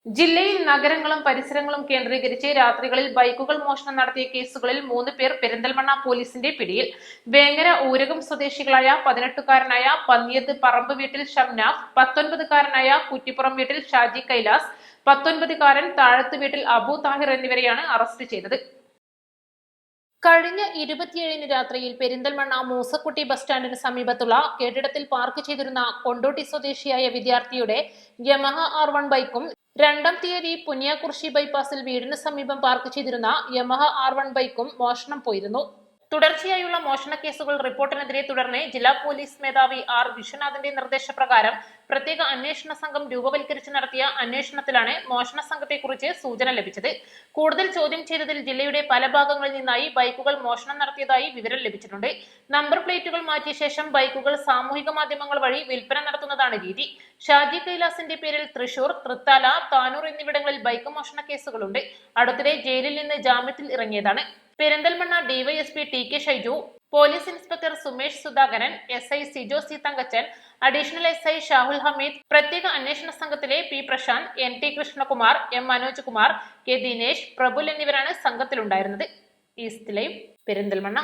ജില്ലയിൽ നഗരങ്ങളും പരിസരങ്ങളും കേന്ദ്രീകരിച്ച് രാത്രികളിൽ ബൈക്കുകൾ മോഷണം നടത്തിയ കേസുകളിൽ 3 പേർ പെരിന്തൽമണ്ണ പോലീസിന്റെ പിടിയിൽ. വേങ്ങര ഊരകം സ്വദേശികളായ 18-കാരനായ പന്നിയത്ത് പറമ്പ് വീട്ടിൽ ഷംനാഫ്, 19-കാരനായ കുറ്റിപ്പുറം വീട്ടിൽ ഷാജി കൈലാസ്, 19-കാരൻ താഴത്ത് വീട്ടിൽ അബു താഹിർ എന്നിവരെയാണ് അറസ്റ്റ് ചെയ്തത്. കഴിഞ്ഞ 27-ന് രാത്രിയിൽ പെരിന്തൽമണ്ണ മൂസക്കുട്ടി ബസ് സ്റ്റാൻഡിന് സമീപത്തുള്ള കെട്ടിടത്തിൽ പാർക്ക് ചെയ്തിരുന്ന കൊണ്ടോട്ടി സ്വദേശിയായ വിദ്യാർത്ഥിയുടെ യമഹ R1 ബൈക്കും 2-ാം തീയതി പുനിയാകുർശി ബൈപ്പാസിൽ വീടിന് സമീപം പാർക്ക് ചെയ്തിരുന്ന യമഹ R1 ബൈക്കും മോഷണം പോയിരുന്നു. തുടർച്ചയായുള്ള മോഷണ കേസുകൾ റിപ്പോർട്ടിനെതിരെ തുടർന്ന് ജില്ലാ പോലീസ് മേധാവി R വിശ്വനാഥിന്റെ നിർദ്ദേശപ്രകാരം പ്രത്യേക അന്വേഷണ സംഘം രൂപവൽക്കരിച്ച് നടത്തിയ അന്വേഷണത്തിലാണ് മോഷണ സംഘത്തെക്കുറിച്ച് സൂചന ലഭിച്ചത്. കൂടുതൽ ചോദ്യം ചെയ്തതിൽ ജില്ലയുടെ പല ഭാഗങ്ങളിൽ നിന്നായി ബൈക്കുകൾ മോഷണം നടത്തിയതായി വിവരം ലഭിച്ചിട്ടുണ്ട്. നമ്പർ പ്ലേറ്റുകൾ മാറ്റിയ ശേഷം ബൈക്കുകൾ സാമൂഹിക മാധ്യമങ്ങൾ വഴി വിൽപ്പന നടത്തുന്നതാണ് രീതി. ഷാജി കൈലാസിന്റെ പേരിൽ തൃശൂർ, തൃത്താല, താനൂർ എന്നിവിടങ്ങളിൽ ബൈക്ക് മോഷണ കേസുകളുണ്ട്. അടുത്തിടെ ജയിലിൽ നിന്ന് ജാമ്യത്തിൽ ഇറങ്ങിയതാണ്. Perinthalmanna DYSP TK Shaiju, police inspector Sumesh Sudhakaran, SI Sijo C Thankachan, additional SI Shahul Hameed, പ്രത്യേക അന്വേഷണ സംഘത്തിലെ P Prashant, NT Krishnakumar, M Manoj Kumar, K Dinesh, Prabul എന്നിവരാണ് സംഘത്തിലുണ്ടായിരുന്നത്. East live, Perinthalmanna.